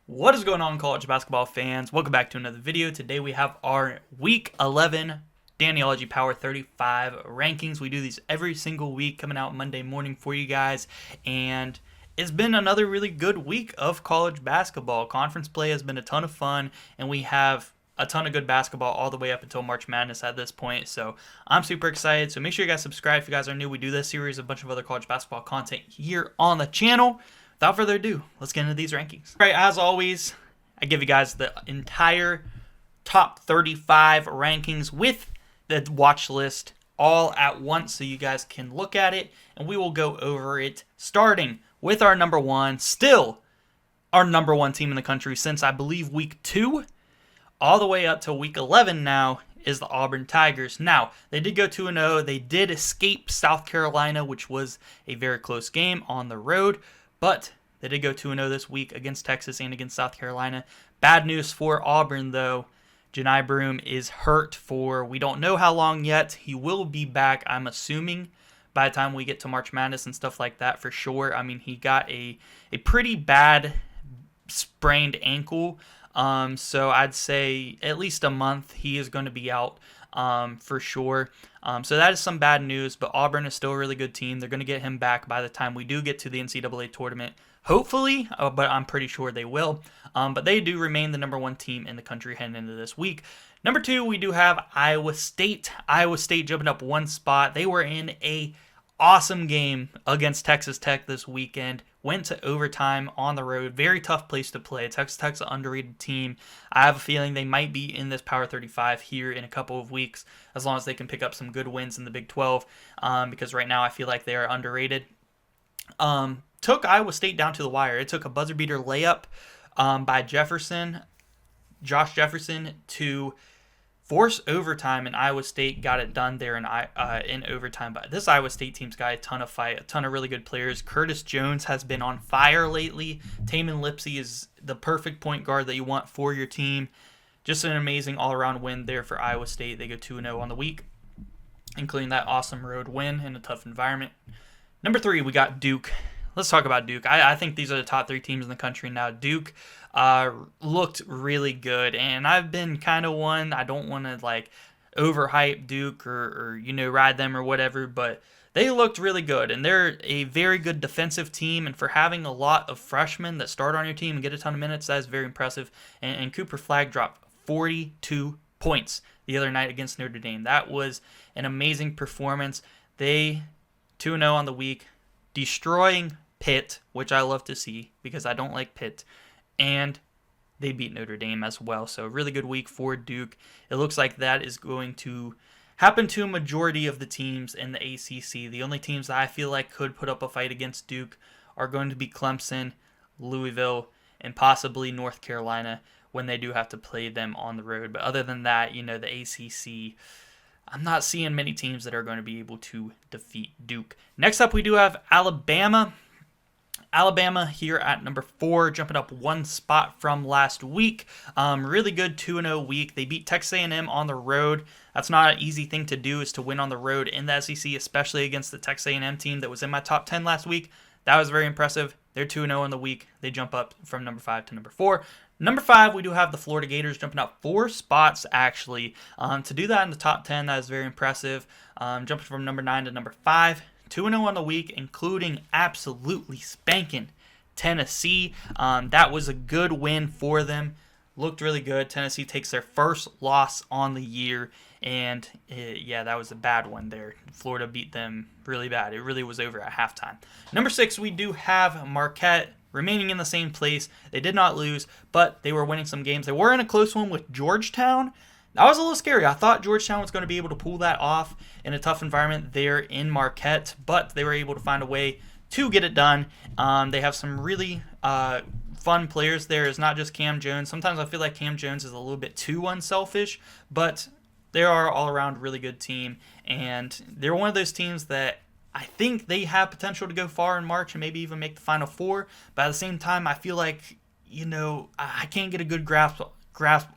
What is going on, college basketball fans? Welcome back to another video. Today we have our Week 11 Bracketology Power 35 rankings. We do these every single week, coming out Monday morning for you guys. And it's been another really good week of college basketball. Conference play has been a ton of fun, and we have a ton of good basketball all the way up until March Madness at this point. So I'm super excited. So make sure you guys subscribe if you guys are new. We do this series, a bunch of other college basketball content here on the channel. Without further ado, let's get into these rankings. All right, as always, I give you guys the entire top 35 rankings with the watch list all at once so you guys can look at it, and we will go over it starting with our number one, still our number one team in the country since I believe week 2, all the way up to week 11 now is the Auburn Tigers. Now, they did go 2-0. They did escape South Carolina, which was a very close game on the road. But they did go 2-0 this week against Texas and against South Carolina. Bad news for Auburn, though. Johni Broome is hurt for we don't know how long yet. He will be back, I'm assuming, by the time we get to March Madness and stuff like that for sure. I mean, he got a pretty bad sprained ankle. So I'd say at least a month he is going to be out for sure. So that is some bad news, but Auburn is still a really good team. They're going to get him back by the time we do get to the NCAA tournament, hopefully, but I'm pretty sure they will. But they do remain the number one team in the country heading into this week. Number 2, we do have Iowa State. Iowa State jumping up one spot. They were in a awesome game against Texas Tech this weekend. Went to overtime on the road. Very tough place to play. Texas Tech's an underrated team. I have a feeling they might be in this Power 35 here in a couple of weeks, as long as they can pick up some good wins in the Big 12, because right now I feel like they are underrated. Took Iowa State down to the wire. It took a buzzer beater layup by Josh Jefferson, to force overtime, and Iowa State got it done there in overtime. But this Iowa State team's got a ton of fight, a ton of really good players. Curtis Jones has been on fire lately. Tamin Lipsey is the perfect point guard that you want for your team. Just an amazing all-around win there for Iowa State. They go 2-0 on the week, including that awesome road win in a tough environment. Number 3, we got Duke. Let's talk about Duke. I think these are the top 3 teams in the country now. Duke looked really good, and I've been kind of one, I don't want to like overhype Duke or ride them or whatever, but they looked really good, and they're a very good defensive team, and for having a lot of freshmen that start on your team and get a ton of minutes, that is very impressive. And Cooper Flagg dropped 42 points the other night against Notre Dame. That was an amazing performance. They 2-0 on the week, destroying Pitt, which I love to see because I don't like Pitt, and they beat Notre Dame as well. So really good week for Duke. It looks like that is going to happen to a majority of the teams in the ACC. The only teams that I feel like could put up a fight against Duke are going to be Clemson, Louisville, and possibly North Carolina when they do have to play them on the road. But other than that, the ACC, I'm not seeing many teams that are going to be able to defeat Duke. Next up, we do have Alabama. Alabama here at number 4, jumping up one spot from last week. Really good 2-0 week. They beat Texas A&M on the road. That's not an easy thing to do, is to win on the road in the SEC, especially against the Texas A&M team that was in my top 10 last week. That was very impressive. They're 2-0 in the week. They jump up from number 5 to number 4. Number 5, we do have the Florida Gators jumping up 4 spots, actually. To do that in the top 10, that is very impressive. Jumping from number 9 to number 5. 2-0 on the week, including absolutely spanking Tennessee. That was a good win for them. Looked really good. Tennessee takes their first loss on the year, and yeah, that was a bad one there. Florida beat them really bad. It really was over at halftime. Number 6, we do have Marquette remaining in the same place. They did not lose, but they were winning some games. They were in a close one with Georgetown. That was a little scary. I thought Georgetown was going to be able to pull that off in a tough environment there in Marquette, but they were able to find a way to get it done. They have some really fun players there. It's not just Cam Jones. Sometimes I feel like Cam Jones is a little bit too unselfish, but they are all-around really good team, and they're one of those teams that I think they have potential to go far in March and maybe even make the Final Four, but at the same time, I feel like, I can't get a good grasp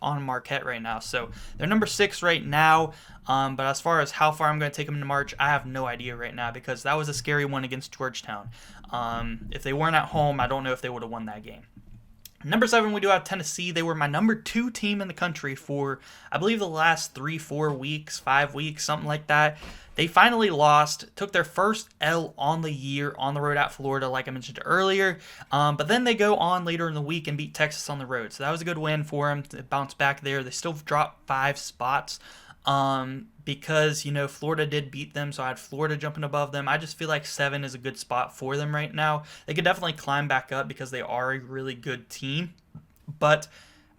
on Marquette right now. So they're number 6 right now. But as far as how far I'm going to take them in March, I have no idea right now because that was a scary one against Georgetown. If they weren't at home, I don't know if they would have won that game. Number 7, we do have Tennessee. They were my number 2 team in the country for, I believe, the last 3, 4 weeks, 5 weeks, something like that. They finally lost, took their first L on the year on the road at Florida, like I mentioned earlier. But then they go on later in the week and beat Texas on the road. So that was a good win for them to bounce back there. They still dropped 5 spots because, Florida did beat them. So I had Florida jumping above them. I just feel like 7 is a good spot for them right now. They could definitely climb back up because they are a really good team. But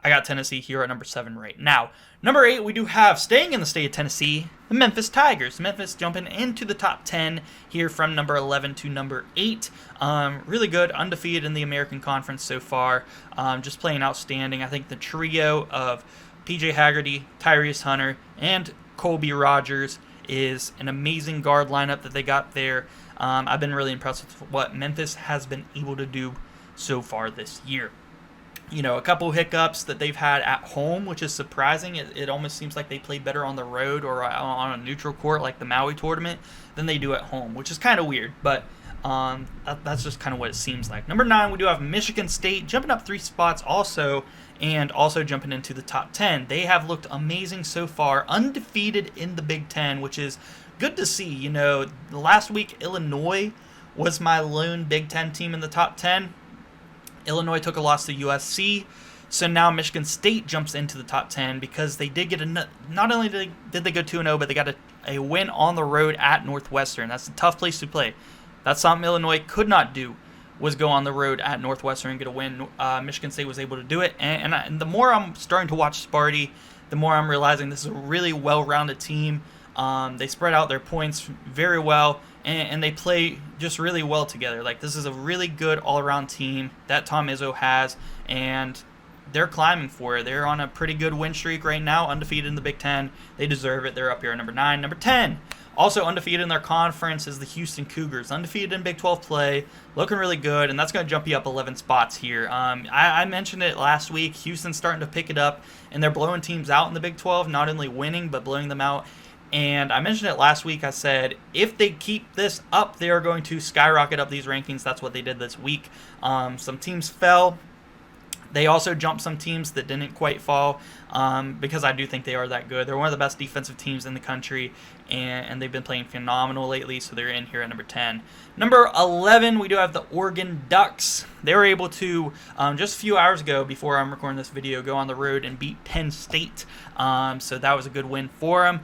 I got Tennessee here at number 7 right now. Number 8, we do have, staying in the state of Tennessee, the Memphis Tigers. Memphis jumping into the top 10 here from number 11 to number 8. Really good, undefeated in the American Conference so far. Just playing outstanding. I think the trio of PJ Haggerty, Tyrese Hunter, and Colby Rogers is an amazing guard lineup that they got there. I've been really impressed with what Memphis has been able to do so far this year. A couple hiccups that they've had at home, which is surprising. It almost seems like they play better on the road or on a neutral court like the Maui tournament than they do at home, which is kind of weird, but that's just kind of what it seems like. Number 9, we do have Michigan State jumping up 3 spots also, and also jumping into the top 10. They have looked amazing so far, undefeated in the Big Ten, which is good to see. Last week Illinois was my lone Big Ten team in the top 10. Illinois took a loss to USC, so now Michigan State jumps into the top 10 because they did get not only did they go 2-0, but they got a win on the road at Northwestern. That's a tough place to play. That's something Illinois could not do, was go on the road at Northwestern and get a win. Michigan State was able to do it, and the more I'm starting to watch Sparty, the more I'm realizing this is a really well-rounded team. They spread out their points very well, and they play just really well together. Like, this is a really good all-around team that Tom Izzo has, and they're climbing for it. They're on a pretty good win streak right now, undefeated in the Big Ten. They deserve it. They're up here at number 9. Number 10, also undefeated in their conference, is the Houston Cougars. Undefeated in Big 12 play, looking really good, and that's going to jump you up 11 spots here. I mentioned it last week. Houston's starting to pick it up, and they're blowing teams out in the Big 12, not only winning, but blowing them out. And I mentioned it last week. I said, if they keep this up, they are going to skyrocket up these rankings. That's what they did this week. Some teams fell. They also jumped some teams that didn't quite fall because I do think they are that good. They're one of the best defensive teams in the country, and they've been playing phenomenal lately, so they're in here at number 10. Number 11, we do have the Oregon Ducks. They were able to, just a few hours ago, before I'm recording this video, go on the road and beat Penn State. So that was a good win for them.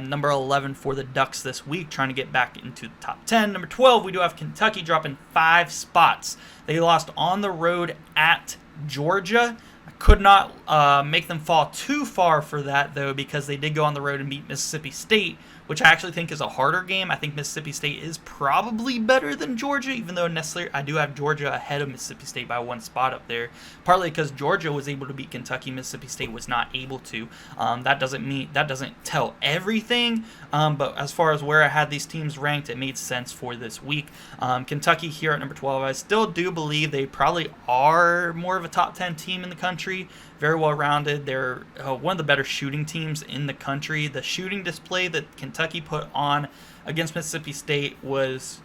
Number 11 for the Ducks this week, trying to get back into the top 10. Number 12, we do have Kentucky dropping 5 spots. They lost on the road at Georgia. I could not make them fall too far for that, though, because they did go on the road and beat Mississippi State, which I actually think is a harder game. I think Mississippi State is probably better than Georgia, even though necessarily I do have Georgia ahead of Mississippi State by 1 spot up there, partly because Georgia was able to beat Kentucky, Mississippi State was not able to. That doesn't tell everything, but as far as where I had these teams ranked, it made sense for this week. Kentucky here at number 12, I still do believe they probably are more of a top 10 team in the country. Very well-rounded. They're one of the better shooting teams in the country. The shooting display that Kentucky put on against Mississippi State was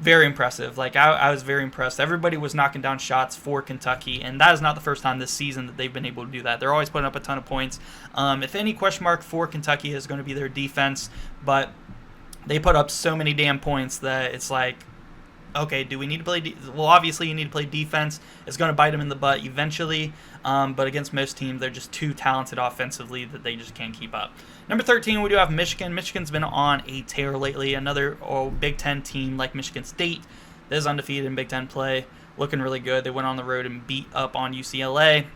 very impressive. Like, I was very impressed. Everybody was knocking down shots for Kentucky, and that is not the first time this season that they've been able to do that. They're always putting up a ton of points. If any question mark for Kentucky is going to be their defense, but they put up so many damn points that it's like, okay, do we need to play? Well, obviously you need to play defense. It's going to bite them in the butt eventually. But against most teams, they're just too talented offensively that they just can't keep up. Number 13, we do have Michigan. Michigan's been on a tear lately. Another Big Ten team like Michigan State that is undefeated in Big Ten play, looking really good. They went on the road and beat up on UCLA.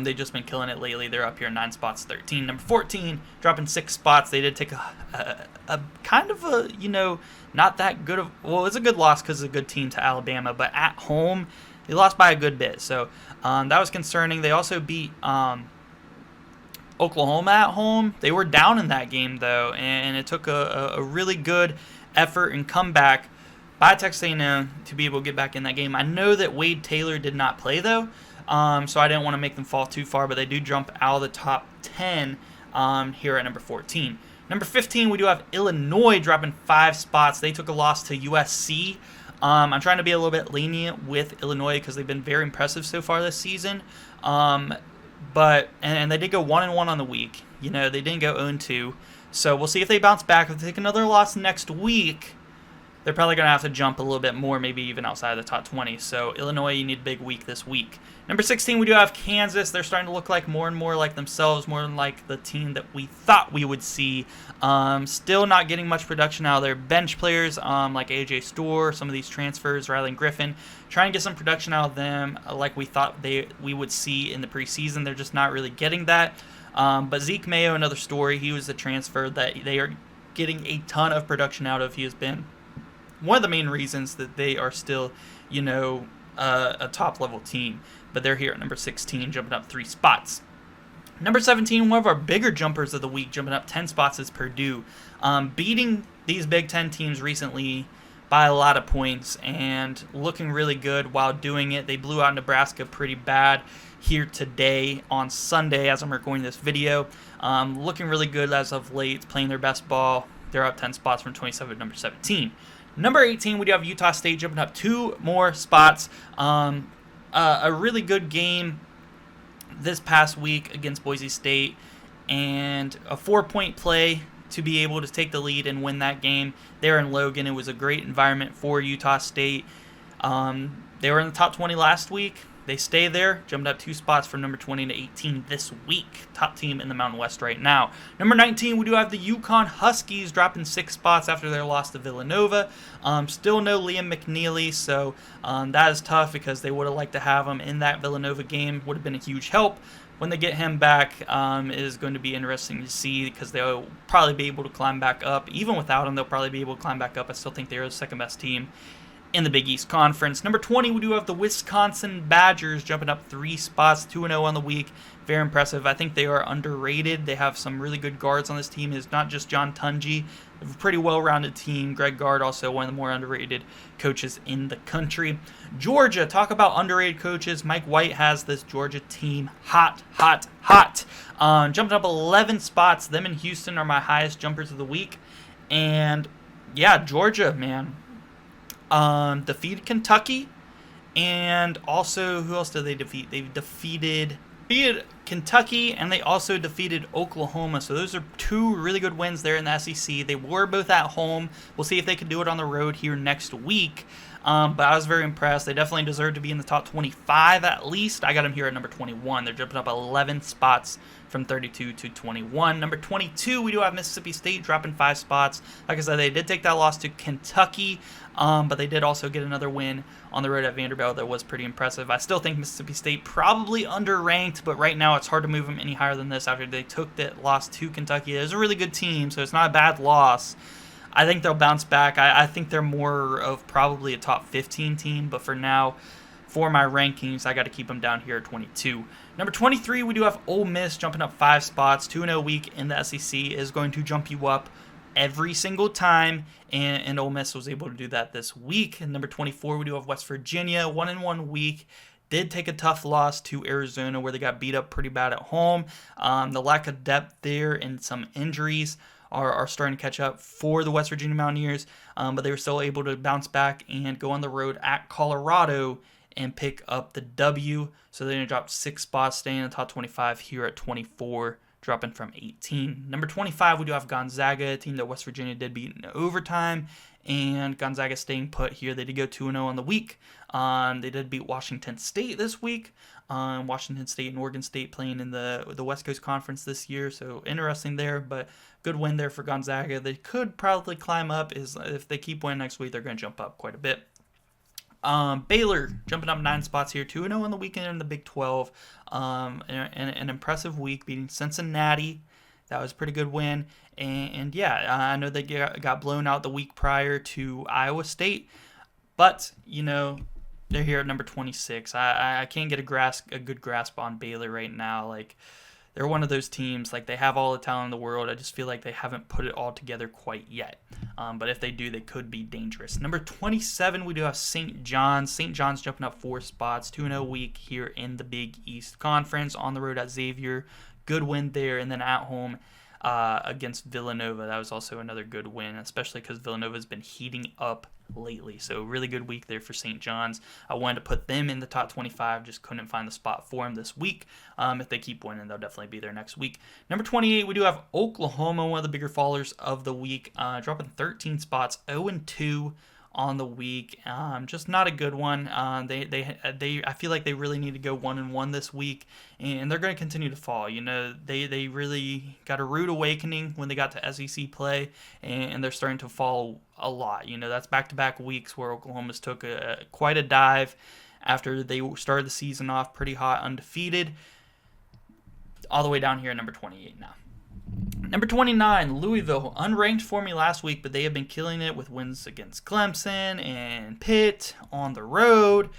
They've just been killing it lately. They're up here 9 spots, 13. Number 14, dropping 6 spots. They did take a kind of a, not that good of, well, it's a good loss because it's a good team to Alabama, but at home, they lost by a good bit. So that was concerning. They also beat Oklahoma at home. They were down in that game, though, and it took a really good effort and comeback by Texas A&M to be able to get back in that game. I know that Wade Taylor did not play, though, so I didn't want to make them fall too far, but they do jump out of the top 10 here at number 14. Number 15, we do have Illinois dropping 5 spots. They took a loss to USC. I'm trying to be a little bit lenient with Illinois because they've been very impressive so far this season. But they did go 1-1 on the week. They didn't go 0-2. So we'll see if they bounce back. If they take another loss next week, they're probably going to have to jump a little bit more, maybe even outside of the top 20. So Illinois, you need a big week this week. Number 16, we do have Kansas. They're starting to look like more and more like themselves, more than like the team that we thought we would see. Still not getting much production out of their bench players, like A.J. Storr, some of these transfers, Riley Griffin. Trying to get some production out of them like we thought we would see in the preseason. They're just not really getting that. But Zeke Mayo, another story. He was the transfer that they are getting a ton of production out of. He has been one of the main reasons that they are still, a top-level team. But they're here at number 16, jumping up 3 spots. Number 17, one of our bigger jumpers of the week, jumping up 10 spots, is Purdue. Beating these Big Ten teams recently by a lot of points and looking really good while doing it. They blew out Nebraska pretty bad here today on Sunday as I'm recording this video. Looking really good as of late, playing their best ball. They're up 10 spots from 27 to number 17. Number 18, we do have Utah State jumping up 2 more spots. A really good game this past week against Boise State, and a 4-point play to be able to take the lead and win that game there in Logan. It was a great environment for Utah State. They were in the top 20 last week. They stay there, jumped up 2 spots from number 20 to 18 this week. Top team in the Mountain West right now. Number 19, we do have the UConn Huskies dropping 6 spots after their loss to Villanova. Still no Liam McNeely, so that is tough because they would have liked to have him in that Villanova game. Would have been a huge help. When they get him back, it is going to be interesting to see because they'll probably be able to climb back up. Even without him, they'll probably be able to climb back up. I still think they're the second best team in the Big East Conference. Number 20, we do have the Wisconsin Badgers jumping up 3 spots, 2-0 on the week. Very impressive. I think they are underrated. They have some really good guards on this team. It's not just John Tunji. They have a pretty well-rounded team. Greg Gard, also one of the more underrated coaches in the country. Georgia, talk about underrated coaches. Mike White has this Georgia team hot, hot, hot. Jumping up 11 spots. Them and Houston are my highest jumpers of the week. And, yeah, Georgia, man. Defeated Kentucky, and also, who else did they defeat? They defeated Kentucky, and they also defeated Oklahoma. So those are 2 really good wins there in the SEC. They were both at home. We'll see if they can do it on the road here next week. But I was very impressed. They definitely deserve to be in the top 25 at least. I got them here at number 21. They're jumping up 11 spots from 32 to 21. Number 22, we do have Mississippi State dropping 5 spots. Like I said, they did take that loss to Kentucky, but they did also get another win on the road at Vanderbilt that was pretty impressive. I still think Mississippi State probably underranked, but right now it's hard to move them any higher than this after they took that loss to Kentucky. It was a really good team, so it's not a bad loss. I think they'll bounce back. I think they're more of probably a top 15 team, but for now, for my rankings, I got to keep them down here at 22. Number 23, we do have Ole Miss jumping up 5 spots. 2-0 week in the SEC is going to jump you up every single time, and Ole Miss was able to do that this week. And number 24, we do have West Virginia, 1-1 week. Did take a tough loss to Arizona where they got beat up pretty bad at home. The lack of depth there and some injuries are starting to catch up for the West Virginia Mountaineers, but they were still able to bounce back and go on the road at Colorado and pick up the W. So they're going to drop 6 spots, staying in the top 25 here at 24, dropping from 18. Number 25, we do have Gonzaga, a team that West Virginia did beat in overtime, and Gonzaga staying put here. They did go 2-0 on the week. They did beat Washington State this week. Washington State and Oregon State playing in the West Coast Conference this year, so interesting there, but good win there for Gonzaga. They could probably climb up. If they keep winning next week, they're going to jump up quite a bit. Baylor jumping up 9 spots here, 2-0 on the weekend in the Big 12. An impressive week, beating Cincinnati. That was a pretty good win. And yeah, I know they got blown out the week prior to Iowa State, but they're here at number 26. I can't get a good grasp on Baylor right now. Like, they're one of those teams, like, they have all the talent in the world. I just feel like they haven't put it all together quite yet. But if they do, they could be dangerous. Number 27, we do have St. John's. St. John's jumping up 4 spots, 2-0 week here in the Big East Conference, on the road at Xavier. Good win there, and then at home against Villanova. That was also another good win, especially because Villanova's been heating up lately. So really good week there for St. John's. I wanted to put them in the top 25, just couldn't find the spot for them this week. If they keep winning, they'll definitely be there next week. Number 28, we do have Oklahoma, one of the bigger fallers of the week, dropping 13 spots, 0-2 on the week. Just not a good one. I feel like they really need to go 1-1 this week, and they're going to continue to fall. They really got a rude awakening when they got to SEC play, and they're starting to fall a lot. That's back-to-back weeks where Oklahoma's took quite a dive after they started the season off pretty hot, undefeated, all the way down here at number 28 now. Number 29, Louisville, unranked for me last week, but they have been killing it with wins against Clemson and Pitt on the road.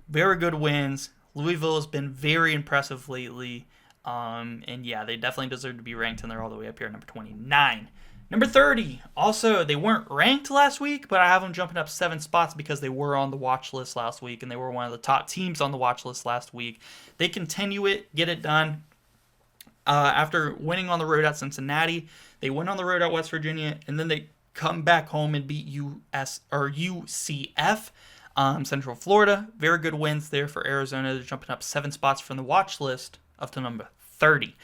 Very good wins. Louisville has been very impressive lately. And yeah, they definitely deserve to be ranked, and they're all the way up here at number 29. Number 30, also, they weren't ranked last week, but I have them jumping up 7 spots because they were on the watch list last week, and they were one of the top teams on the watch list last week. They continue it, get it done. After winning on the road at Cincinnati, they went on the road at West Virginia, and then they come back home and beat UCF, Central Florida. Very good wins there for Arizona. They're jumping up 7 spots from the watch list up to number 30.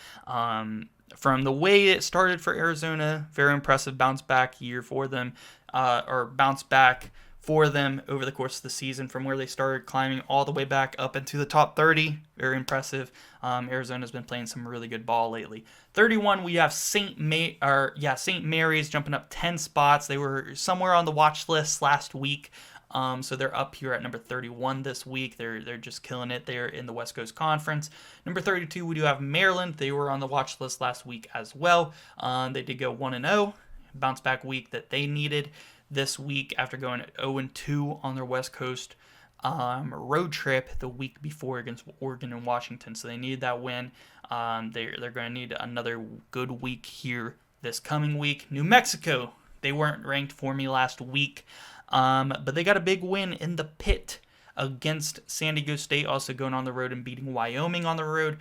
From the way it started for Arizona, very impressive bounce back year for them, bounce back for them over the course of the season from where they started climbing all the way back up into the top 30. Very impressive. Arizona's been playing some really good ball lately. 31, we have St. Mary's jumping up 10 spots. They were somewhere on the watch list last week. So they're up here at number 31 this week. They're just killing it there in the West Coast Conference. Number 32, we do have Maryland. They were on the watch list last week as well. They did go 1-0. Bounce back week that they needed this week after going 0-2 on their West Coast road trip the week before against Oregon and Washington. So they needed that win. They're going to need another good week here this coming week. New Mexico, they weren't ranked for me last week, but they got a big win in the pit against San Diego State, also going on the road and beating Wyoming on the road.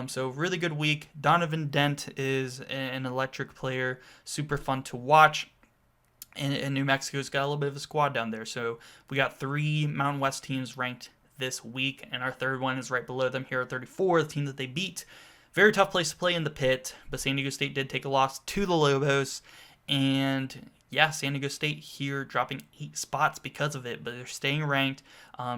So really good week. Donovan Dent is an electric player, super fun to watch. And New Mexico's got a little bit of a squad down there. So we got 3 Mountain West teams ranked this week, and our third one is right below them here at 34, the team that they beat. Very tough place to play in the pit, but San Diego State did take a loss to the Lobos. And yeah, San Diego State here dropping 8 spots because of it, but they're staying ranked.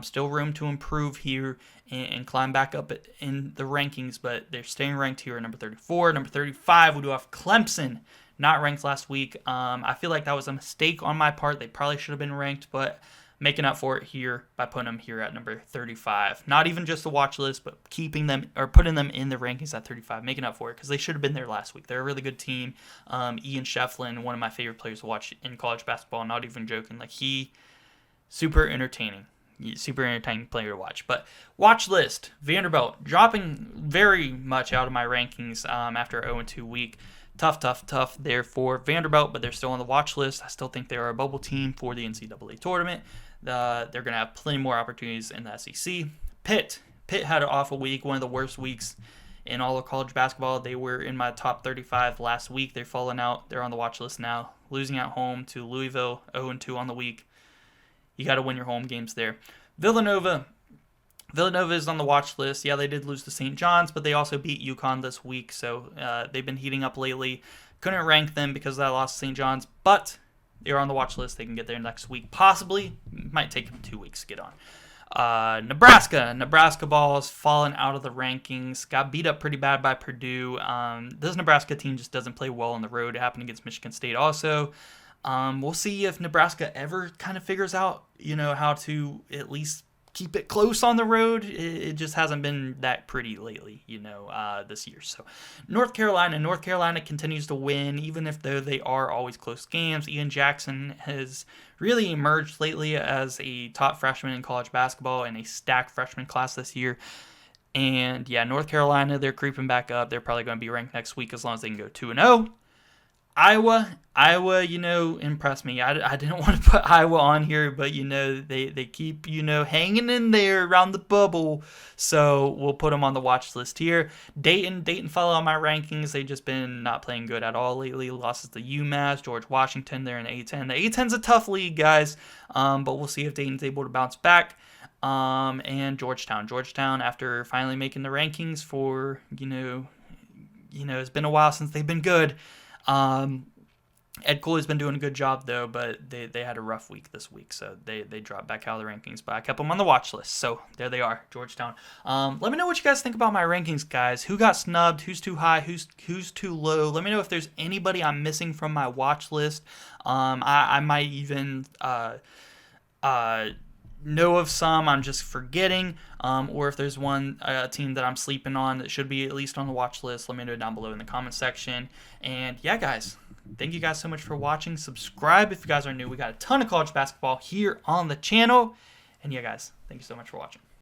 Still room to improve here and climb back up in the rankings, but they're staying ranked here at number 34. Number 35, we do have Clemson. Not ranked last week. I feel like that was a mistake on my part. They probably should have been ranked, but making up for it here by putting them here at number 35. Not even just the watch list, but keeping them or putting them in the rankings at 35, making up for it because they should have been there last week. They're a really good team. Ian Shefflin, one of my favorite players to watch in college basketball. Not even joking. Super entertaining. Super entertaining player to watch. But watch list, Vanderbilt dropping very much out of my rankings after 0-2 week. Tough there for Vanderbilt, but they're still on the watch list. I still think they are a bubble team for the NCAA tournament. They're going to have plenty more opportunities in the SEC. Pitt had an awful week, one of the worst weeks in all of college basketball. They were in my top 35 last week. They're falling out. They're on the watch list now, losing at home to Louisville, 0-2 on the week. You got to win your home games there. Villanova is on the watch list. Yeah, they did lose to St. John's, but they also beat UConn this week, so they've been heating up lately. Couldn't rank them because of that loss to St. John's, but they're on the watch list. They can get there next week, possibly. Might take them 2 weeks to get on. Nebraska ball has fallen out of the rankings. Got beat up pretty bad by Purdue. This Nebraska team just doesn't play well on the road. It happened against Michigan State also. We'll see if Nebraska ever kind of figures out, how to at least keep it close on the road. It just hasn't been that pretty lately, this year. So North Carolina continues to win, even if though they are always close games. Ian Jackson has really emerged lately as a top freshman in college basketball and a stacked freshman class this year. And yeah, North Carolina, they're creeping back up. They're probably going to be ranked next week as long as they can go 2-0. Iowa, impressed me. I didn't want to put Iowa on here, but they keep hanging in there around the bubble, so we'll put them on the watch list here. Dayton follow on my rankings. They've just been not playing good at all lately. Losses to UMass, George Washington. They're in the A10. The A10's a tough league, guys, but we'll see if Dayton's able to bounce back. And Georgetown, after finally making the rankings for it's been a while since they've been good. Ed Cooley's been doing a good job, though, but they had a rough week this week, so they dropped back out of the rankings, but I kept them on the watch list, so there they are, Georgetown. Let me know what you guys think about my rankings, guys. Who got snubbed? Who's too high? Who's too low? Let me know if there's anybody I'm missing from my watch list. I might even know of some I'm just forgetting, or if there's one team that I'm sleeping on that should be at least on the watch list, let me know down below in the comment section. And yeah, guys, thank you guys so much for watching. Subscribe if you guys are new. We got a ton of college basketball here on the channel. And yeah, guys, thank you so much for watching.